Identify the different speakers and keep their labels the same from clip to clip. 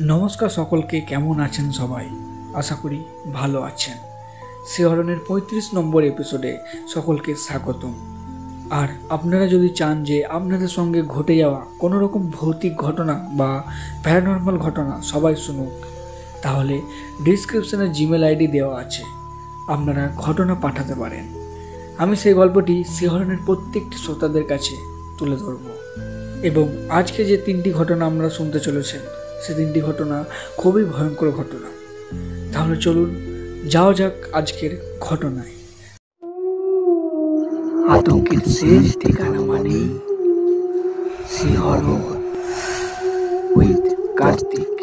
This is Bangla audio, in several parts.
Speaker 1: নমস্কার সকলকে, কেমন আছেন সবাই? আশা করি ভালো আছেন। শিহরণের ৩৫ নম্বর এপিসোডে সকলকে স্বাগতম। আর আপনারা যদি চান যে আপনাদের সঙ্গে ঘটে যাওয়া কোনো রকম ভৌতিক ঘটনা বা প্যারানর্মাল ঘটনা সবাই শুনুক, তাহলে ডিসক্রিপশনে জিমেল আইডি দেওয়া আছে, আপনারা ঘটনা পাঠাতে পারেন। আমি সেই গল্পটি শিহরণের প্রত্যেকটি শ্রোতাদের কাছে তুলে ধরব। এবং আজকে যে 3টি ঘটনা আপনারা শুনতে চলেছেন, সে 3টি ঘটনা খুবই ভয়ঙ্কর ঘটনা। তাহলে চলুন যাওয়া যাক আজকের ঘটনায়। আতঙ্কের শেষ ঠিকানা মানে শিহরণ উইথ কার্তিক।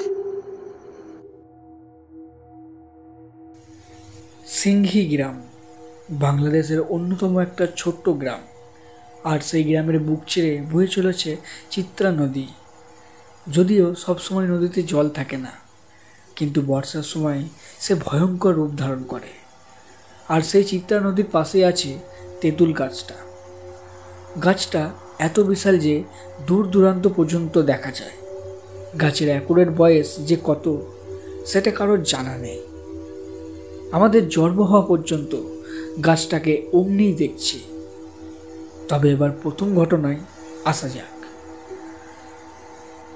Speaker 1: সিংহি গ্রাম বাংলাদেশের অন্যতম একটা ছোট্ট গ্রাম। আর সেই গ্রামের বুক চিরে বয়ে চলেছে চিত্রা নদী। যদিও সবসময় নদীতে জল থাকে না, কিন্তু বর্ষার সময় সে ভয়ঙ্কর রূপ ধারণ করে। আর সেই চিত্রা নদীর পাশে আছে তেঁতুল গাছটা। গাছটা এত বিশাল যে দূর দূরান্ত পর্যন্ত দেখা যায়। গাছের অ্যাকুরেট বয়স যে কত, সেটা কারোর জানা নেই। আমাদের জন্ম হওয়া পর্যন্ত গাছটাকে অমনিই দেখছি। তবে এবার প্রথম ঘটনায় আসা যাক।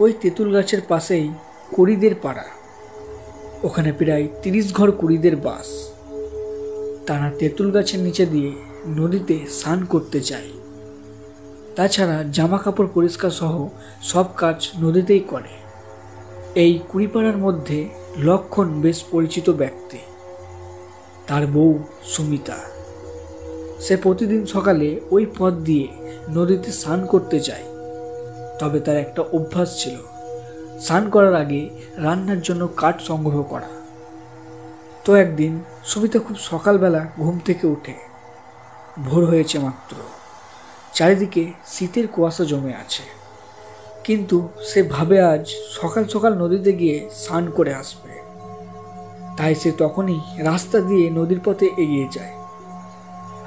Speaker 1: ওই তেঁতুল গাছের পাশেই কুড়িদের পাড়া। ওখানে প্রায় 30 ঘর কুড়িদের বাস। তারা তেঁতুল গাছের নিচে দিয়ে নদীতে স্নান করতে যায়। তাছাড়া জামা কাপড় পরিষ্কার সহ সব কাজ নদীতেই করে। এই কুড়িপাড়ার মধ্যে লক্ষণ বেশ পরিচিত ব্যক্তি। তার বউ সুমিতা। সে প্রতিদিন সকালে ওই পথ দিয়ে নদীতে স্নান করতে যায়। তবে তার একটা অভ্যাস ছিল, স্নান করার আগে রান্নার জন্য কাঠ সংগ্রহ করা। তো একদিন সুমিতা খুব সকালবেলা ঘুম থেকে উঠে। ভোর হয়েছে মাত্র, চারিদিকে শীতের কুয়াশা জমে আছে। কিন্তু সে ভাবে আজ সকাল সকাল নদীতে গিয়ে স্নান করে আসবে। তাই সে তখনই রাস্তা দিয়ে নদীর পথে এগিয়ে যায়।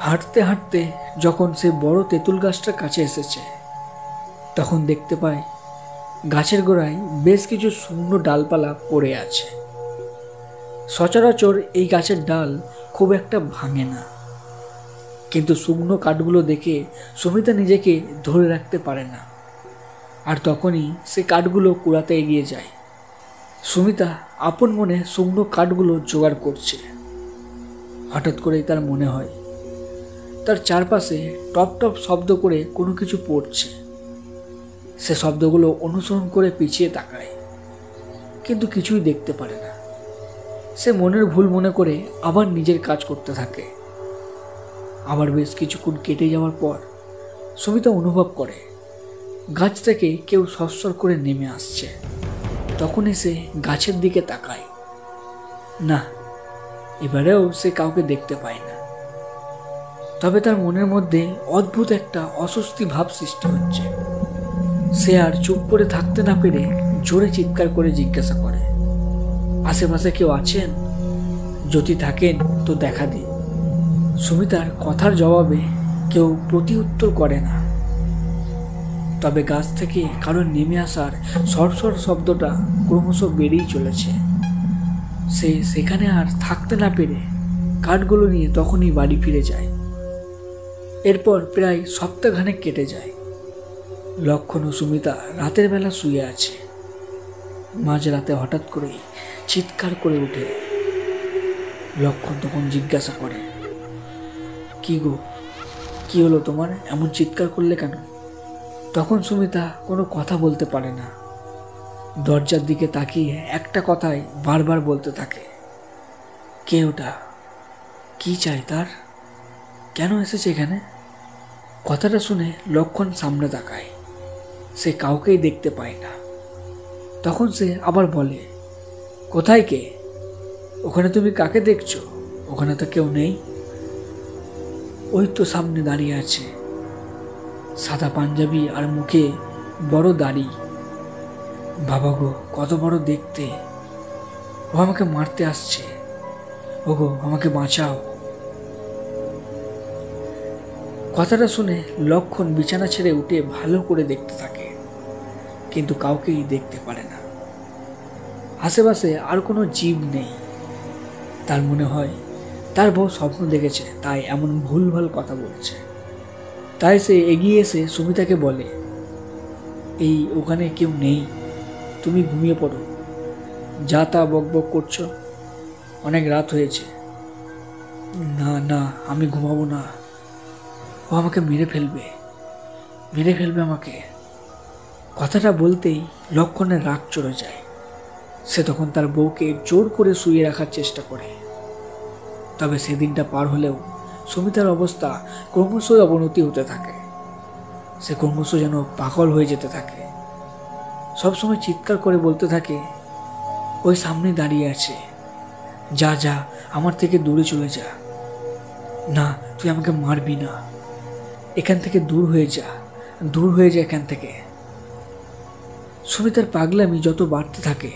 Speaker 1: হাঁটতে হাঁটতে যখন সে বড় তেঁতুল গাছটার কাছে এসেছে, তখন দেখতে পায় গাছের গোড়ায় বেশ কিছু শুকনো ডালপালা পড়ে আছে। সচরাচর এই গাছের ডাল খুব একটা ভাঙে না, কিন্তু শুকনো কাঠগুলো দেখে সুমিতা নিজেকে ধরে রাখতে পারে না। আর তখনই সে কাঠগুলো কুড়াতে এগিয়ে যায়। সুমিতা আপন মনে শুকনো কাঠগুলো জোগাড় করছে। হঠাৎ করেই তার মনে হয় তার চারপাশে টপ টপ শব্দ করে কোনো কিছু পড়ছে। সে শব্দগুলো অনুসরণ করে পিছিয়ে তাকায়, কিন্তু কিছুই দেখতে পারে না। সে মনের ভুল মনে করে আবার নিজের কাজ করতে থাকে। আবার বেশ কিছুক্ষণ কেটে যাওয়ার পর সুমিতা অনুভব করে গাছ থেকে কেউ সরসর করে নেমে আসছে। তখনই সে গাছের দিকে তাকায়। না, এবারেও সে কাউকে দেখতে পায় না। তবে তার মনের মধ্যে অদ্ভুত একটা অস্বস্তি ভাব সৃষ্টি হচ্ছে। সে আর চুপ করে থাকতে না পেরে জোরে চিৎকার করে জিজ্ঞাসা করে, আশেপাশে কেউ আছেন? যদি থাকেন তো দেখা দিন। সুমিতার কথার জবাবে কেউ প্রতি উত্তর করে না। তবে গাছ থেকে কারোর নেমে আসার সরসর শব্দটা ক্রমশ বেড়েই চলেছে। সে সেখানে আর থাকতে না পেরে কাঠগুলো নিয়ে তখনই বাড়ি ফিরে যায়। এরপর প্রায় সপ্তাহখানেক কেটে যায়। লক্ষণ ও সুমিতা রাতের বেলা শুয়ে আছে। মাঝরাতে হঠাৎ করে চিৎকার করে ওঠে। লক্ষণ তখন জিজ্ঞাসা করে, কি গো, কি হলো তোমার? এমন চিৎকার করলে কেন? তখন সুমিতা কোনো কথা বলতে পারে না। দরজার দিকে তাকিয়ে একটা কথাই বারবার বলতে থাকে, কে ওটা? কি চাই তার? কেন এসেছে এখানে? কথাটা শুনে লক্ষণ সামনে তাকায়। সে কাউকেই দেখতে পায় না। তখন সে আবার বলে, কোথায় কে? ওখানে তুমি কাকে দেখছো? ওখানে তো কেউ নেই। ওই তো সামনে দাঁড়িয়ে আছে, সাদা পাঞ্জাবি আর মুখে বড় দাড়ি। বাবা গো, কত বড় দেখতে! ও আমাকে মারতে আসছে। ওগো, আমাকে বাঁচাও। কথাটা শুনে লক্ষণ বিছানা ছেড়ে উঠে ভালো করে দেখতে থাকে, কিন্তু কাউকেই দেখতে পারে না। আশেপাশে আর কোনো জীব নেই। তার মনে হয় তার বউ স্বপ্ন দেখেছে, তাই এমন ভুলভাল কথা বলছে। তাই সে এগিয়ে এসে সুমিতাকে বলে, এই ওখানে কেউ নেই, তুমি ঘুমিয়ে পড়ো, যা তা বকবক করছো, অনেক রাত হয়েছে। না না, আমি ঘুমাবো না, ও আমাকে মেরে ফেলবে আমাকে। কথাটা বলতেই লক্ষণের রাগ চড়ে যায়। সে তখন তার বউকে জোর করে শুয়ে রাখার চেষ্টা করে। তবে সেদিনটা পার হলেও সুমিতার অবস্থা ক্রমশই অবনতি হতে থাকে। সে ক্রমশ যেন পাগল হয়ে যেতে থাকে। সবসময় চিৎকার করে বলতে থাকে, ওই সামনে দাঁড়িয়ে আছে, যা যা আমার থেকে দূরে চলে যা, না তুই আমাকে মারবি না, এখান থেকে দূর হয়ে যা এখান থেকে। সুমিতার পাগলামি যত বাড়তে থাকে,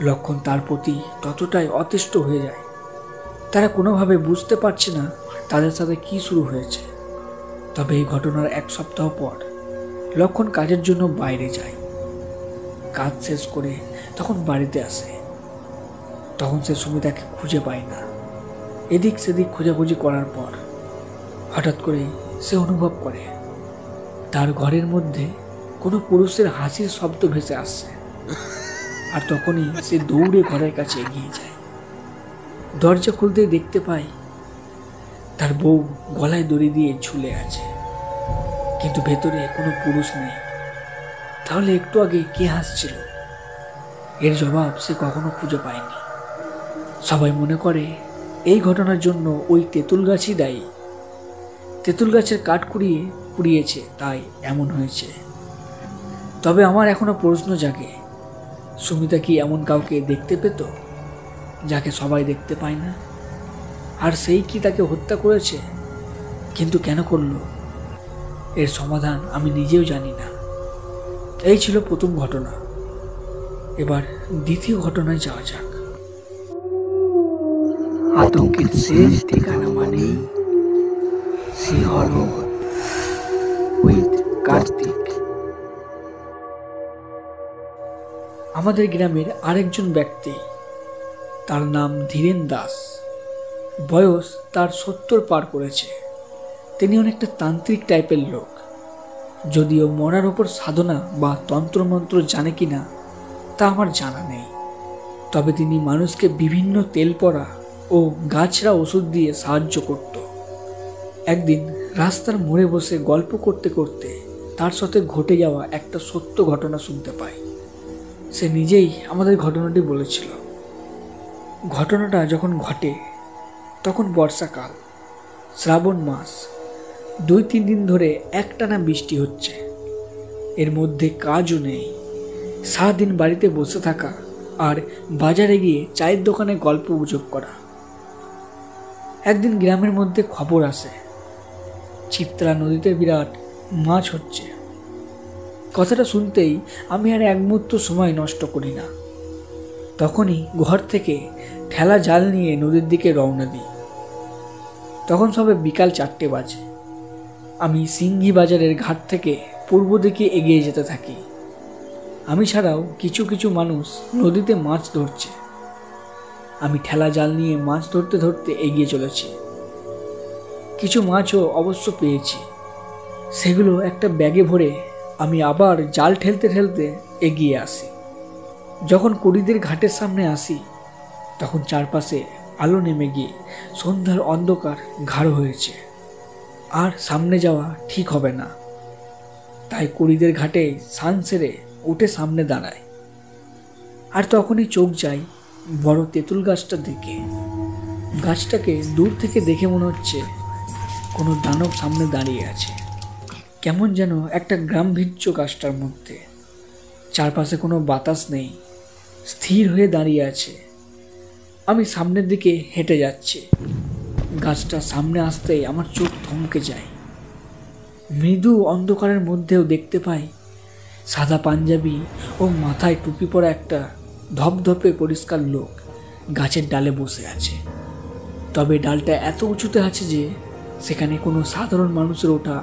Speaker 1: লক্ষণ তার প্রতি ততটাই অতিষ্ঠ হয়ে যায়। তারা কোনোভাবে বুঝতে পারছে না তাদের সাথে কি শুরু হয়েছে। তবে এই ঘটনার 1 সপ্তাহ পর লক্ষণ কাজের জন্য বাইরে যায়। কাজ শেষ করে তখন বাড়িতে আসে। তখন সে সুমিতাকে খুঁজে পায় না। এদিক সেদিক খোঁজাখুঁজি করার পর হঠাৎ করে সে অনুভব করে তার ঘরের মধ্যে কোনো পুরুষের হাসির শব্দ ভেসে আসছে। আর তখনই সে দৌড়ে ঘরের কাছে এগিয়ে যায়। দরজা খুলতেই দেখতে পায় তার বউ গলায় দড়ি দিয়ে ঝুলে আছে, কিন্তু ভেতরে কোনো পুরুষ নেই। তাহলে একটু আগে কে হাসছিল? এর জবাব সে কখনো খুঁজে পায়নি। সবাই মনে করে এই ঘটনার জন্য ওই তেঁতুল গাছই দায়ী। তেঁতুল গাছের কাঠ পুড়িয়েছে, তাই এমন হয়েছে। তবে আমার এখনো প্রশ্ন জাগে, সুমিতা কি এমন কাউকে দেখতে পেত যাকে সবাই দেখতে পায় না? আর সেই কি তাকে হত্যা করেছে? কিন্তু কেন করলো? এর সমাধান আমি নিজেও জানি না। এই ছিল প্রথম ঘটনা। এবার দ্বিতীয় ঘটনায় যাওয়া যাক। আতঙ্কের শেষ ঠিকানা মানেই শিহরণ উইথ কার্তিক। আমাদের গ্রামের আরেকজন ব্যক্তি, তার নাম ধীরেন দাস। বয়স তার 70 পার করেছে। তিনি অনেকটা তান্ত্রিক টাইপের লোক। যদিও মরার ওপর সাধনা বা তন্ত্রমন্ত্র জানে কিনা তা আমার জানা নেই। তবে তিনি মানুষকে বিভিন্ন তেল পড়া ও গাছড়া ওষুধ দিয়ে সাহায্য করত। একদিন রাস্তার মোড়ে বসে গল্প করতে করতে তার সাথে ঘটে যাওয়া একটা সত্য ঘটনা শুনতে পাই। সে নিজেই আমাদের ঘটনাটি বলেছিল। ঘটনাটা যখন ঘটে তখন বর্ষাকাল, শ্রাবণ মাস। 2-3 দিন ধরে একটানা বৃষ্টি হচ্ছে। এর মধ্যে কাজও নেই, সারাদিন বাড়িতে বসে থাকা আর বাজারে গিয়ে চায়ের দোকানে গল্প গুজব করা। একদিন গ্রামের মধ্যে খবর আসে চিত্রা নদীতে বিরাট মাছ হচ্ছে। কথাটা শুনতেই আমি আর এক মুহূর্ত সময় নষ্ট করি না। তখনই ঘর থেকে ঠেলা জাল নিয়ে নদীর দিকে রওনা দিই। তখন সবে বিকাল 4টে বাজে। আমি সিংহি বাজারের ঘাট থেকে পূর্ব দিকে এগিয়ে যেতে থাকি। আমি ছাড়াও কিছু কিছু মানুষ নদীতে মাছ ধরছে। আমি ঠেলা জাল নিয়ে মাছ ধরতে ধরতে এগিয়ে চলেছি। কিছু মাছও অবশ্য পেয়েছি। সেগুলো একটা ব্যাগে ভরে আমি আবার জাল ঠেলতে ঠেলতে এগিয়ে আসি। যখন কুড়িদের ঘাটের সামনে আসি তখন চারপাশে আলো নেমে গিয়ে সন্ধ্যার অন্ধকার গাঢ় হয়েছে। আর সামনে যাওয়া ঠিক হবে না, তাই কুড়িদের ঘাটে স্নান সেরে উঠে সামনে দাঁড়ায়। আর তখনই চোখ যায় বড় তেঁতুল গাছটার দিকে। গাছটাকে দূর থেকে দেখে মনে হচ্ছে কোনো দানব সামনে দাঁড়িয়ে আছে। কেমন যেন একটা গ্রাম ভিজ্জ গাছটার মধ্যে। চারপাশে কোনো বাতাস নেই, স্থির হয়ে দাঁড়িয়ে আছে। আমি সামনের দিকে হেঁটে যাচ্ছি। গাছটা সামনে আসতেই আমার চোখ থমকে যায়। মৃদু অন্ধকারের মধ্যেও দেখতে পাই সাদা পাঞ্জাবি ও মাথায় টুপি পরা একটা ধপধপে পরিষ্কার লোক গাছের ডালে বসে আছে। তবে ডালটা এত উঁচুতে আছে যে সেখানে কোনো সাধারণ মানুষের ওঠা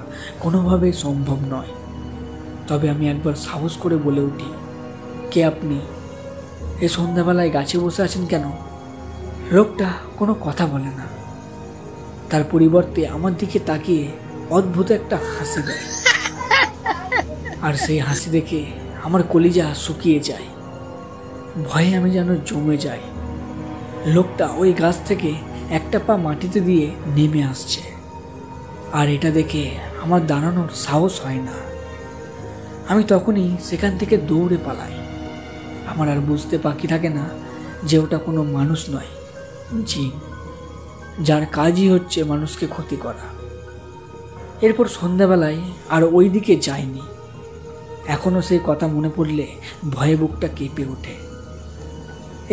Speaker 1: কোনোভাবেই সম্ভব নয়। তবে আমি একবার সাহস করে বলে উঠি, কে আপনি? এই সন্ধ্যাবেলায় গাছে বসে আছেন কেন? লোকটা কোনো কথা বলে না, তার পরিবর্তে আমার দিকে তাকিয়ে অদ্ভুত একটা হাসি দেয়। আর সেই হাসি দেখে আমার কলিজা শুকিয়ে যায়, ভয়ে আমি যেন জমে যাই। লোকটা ওই গাছ থেকে একটা পা মাটিতে দিয়ে নেমে আসছে, আর এটা দেখে আমার দাঁড়ানোর সাহস হয় না। আমি তখনই সেখান থেকে দৌড়ে পালাই। আমার আর বুঝতে বাকি থাকে না যে ওটা কোনো মানুষ নয়, জিন, যার কাজই হচ্ছে মানুষকে ক্ষতি করা। এরপর সন্ধ্যাবেলায় আর ওই দিকে যাইনি। এখনও সেই কথা মনে পড়লে ভয়ে বুকটা কেঁপে ওঠে।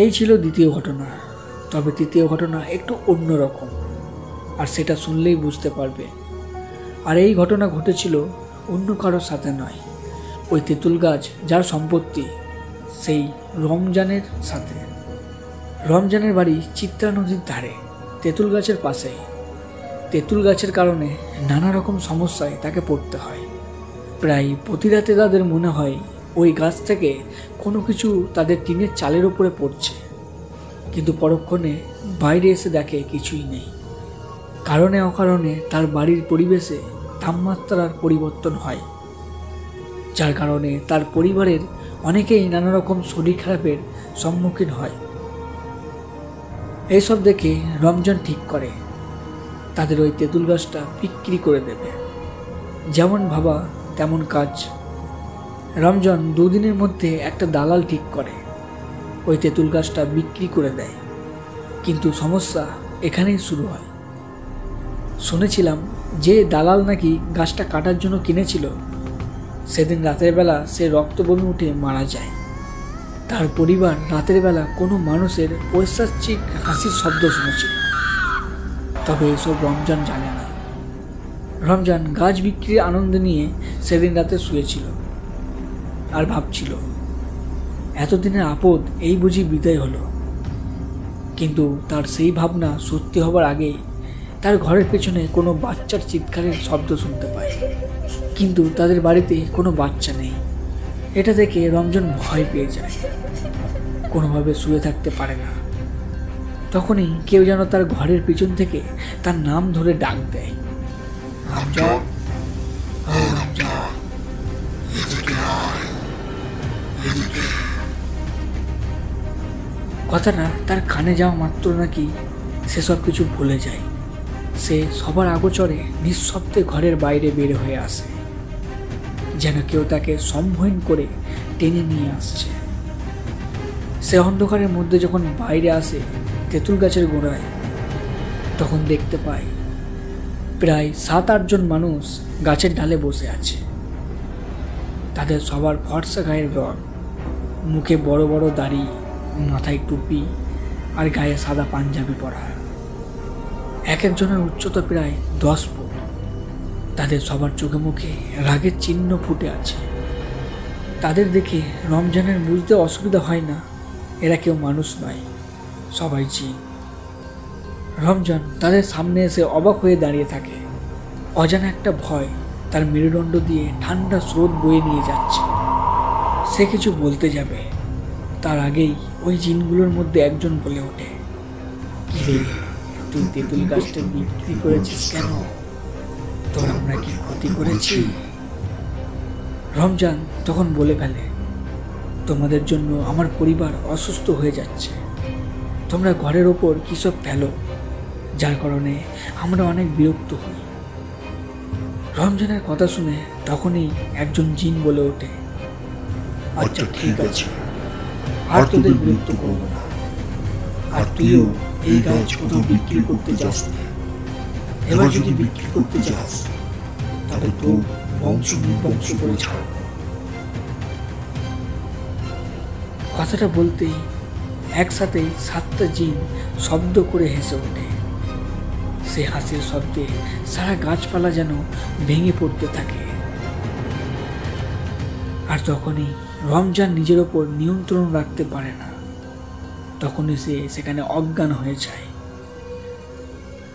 Speaker 1: এই ছিল দ্বিতীয় ঘটনা। তবে তৃতীয় ঘটনা একটু অন্যরকম, আর সেটা শুনলেই বুঝতে পারবে। আর এই ঘটনা ঘটেছিল অন্য কারোর সাথে নয়, ওই তেঁতুল গাছ যার সম্পত্তি সেই রমজানের সাথে। রমজানের বাড়ি চিত্রা নদীর ধারে, তেঁতুল গাছের পাশেই। তেঁতুল গাছের কারণে নানা রকম সমস্যায় তাকে পড়তে হয়। প্রায় প্রতি রাতে তাদের মনে হয় ওই গাছ থেকে কোনো কিছু তাদের টিনের চালের উপরে পড়ছে, কিন্তু পরক্ষণে বাইরে এসে দেখে কিছুই নেই। কারণে অকারণে তার বাড়ির পরিবেশে তাপমাত্রার পরিবর্তন হয়, যার কারণে তার পরিবারের অনেকেই নানা রকম শরীর খারাপের সম্মুখীন হয়। এইসব দেখে রমজান ঠিক করে তাদের ওই তেঁতুল গাছটা বিক্রি করে দেবে। যেমন ভাবা তেমন কাজ। রমজান দুদিনের মধ্যে একটা দালাল ঠিক করে ওই তেঁতুল গাছটা বিক্রি করে দেয়। কিন্তু সমস্যা এখানেই শুরু হয়। শুনেছিলাম যে দালাল নাকি গাছটা কাটার জন্য কিনেছিল, সেদিন রাতের বেলা সে রক্ত বমি উঠে মারা যায়। তার পরিবার রাতের বেলা কোনো মানুষের পৈশাচিক হাসির শব্দ শুনেছিল। তবে এসব রমজান জানে না। রমজান গাছ বিক্রির আনন্দ নিয়ে সেদিন রাতে শুয়েছিল আর ভাবছিল এতদিনের আপদ এই বুঝি বিদায় হলো। কিন্তু তার সেই ভাবনা সত্যি হবার আগেই তার ঘরের পেছনে কোনো বাচ্চার চিৎকারের শব্দ শুনতে পায়, কিন্তু তাদের বাড়িতে কোনো বাচ্চা নেই। এটা দেখে রমজান ভয় পেয়ে যায়, কোনোভাবে শুয়ে থাকতে পারে না। তখনই কেউ যেন তার ঘরের পিছন থেকে তার নাম ধরে ডাক দেয়, রমজান, ও রমজান, কথাটা তার কানে যাওয়া মাত্র নাকি সেসব কিছু ভুলে যায়। সে সবার আগোচরে নিঃশব্দে ঘরের বাইরে বের হয়ে আসে, যেন কেউ তাকে সম্মোহন করে টেনে নিয়ে আসছে। সে অন্ধকারের মধ্যে যখন বাইরে আসে তেঁতুল গাছের গোড়ায়, তখন দেখতে পায় প্রায় 7-8 জন মানুষ গাছের ডালে বসে আছে। তাদের সবার ফর্সা গায়ের রং, মুখে বড় বড় দাড়ি, মাথায় টুপি আর গায়ে সাদা পাঞ্জাবি পরা। এক একজনের উচ্চতা প্রায় 10 ফুট। তাদের সবার চোখে মুখে রাগের চিহ্ন ফুটে আছে। তাদের দেখে রমজানের বুঝতে অসুবিধা হয় না এরা কেউ মানুষ নয়, সবাই জিন। রমজান তাদের সামনে এসে অবাক হয়ে দাঁড়িয়ে থাকে। অজানা একটা ভয় তার মেরুদণ্ড দিয়ে ঠান্ডা স্রোত বয়ে নিয়ে যাচ্ছে। সে কিছু বলতে যাবে, তার আগেই ওই জিনগুলোর মধ্যে একজন বলে ওঠে, কিরে, তুই তেঁতুল গাছটা বিক্রি করেছিস কেন? তোর আমরা কি ক্ষতি করেছি? রমজান তখন বলে ফেলে, তোমাদের জন্য আমার পরিবার অসুস্থ হয়ে যাচ্ছে। তোমরা ঘরের ওপর কিসব ফেলো, যার কারণে আমরা অনেক বিরক্ত হই। রমজানের কথা শুনে তখনই একজন জিন বলে ওঠে, আচ্ছা ঠিক আছে, আর তোদের বিরক্ত করবো না। আর তুইও এই গাছ কোথাও বিক্রি করতে যাস না। এবার যদি বিক্রি করতে যাস তবে তো বংশ নির্বংশ করে ছাড়ব। কথাটা বলতেই একসাথে 7টা জিন শব্দ করে হেসে ওঠে। সে হাসির শব্দে সারা গাছপালা যেন ভেঙে পড়তে থাকে। আর তখনই রমজান নিজের ওপর নিয়ন্ত্রণ রাখতে পারে না। তখনই সে সেখানে অজ্ঞান হয়ে যায়।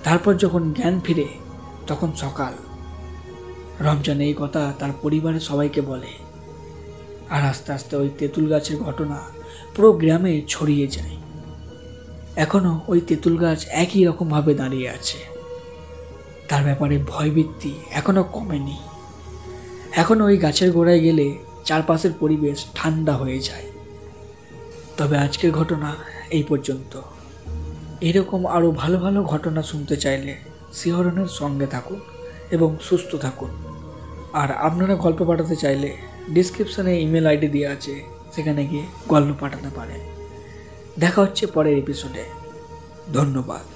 Speaker 1: তারপর যখন জ্ঞান ফিরে তখন সকাল। রমজান এই কথা তার পরিবারের সবাইকে বলে। আর আস্তে আস্তে ওই তেঁতুল গাছের ঘটনা পুরো গ্রামে ছড়িয়ে যায়। এখনও ওই তেঁতুল গাছ একই রকমভাবে দাঁড়িয়ে আছে। তার ব্যাপারে ভয়ভীতি এখনও কমেনি। এখন ওই গাছের গোড়ায় গেলে চারপাশের পরিবেশ ঠান্ডা হয়ে যায়। তবে আজকের ঘটনা এই পর্যন্ত। এরকম আরও ভালো ভালো ঘটনা শুনতে চাইলে শিহরণের সঙ্গে থাকুন এবং সুস্থ থাকুন। আর আপনারা গল্প পাঠাতে চাইলে ডিসক্রিপশানে ইমেল আইডি দেওয়া আছে, সেখানে গিয়ে গল্প পাঠাতে পারেন। দেখা হচ্ছে পরের এপিসোডে। ধন্যবাদ।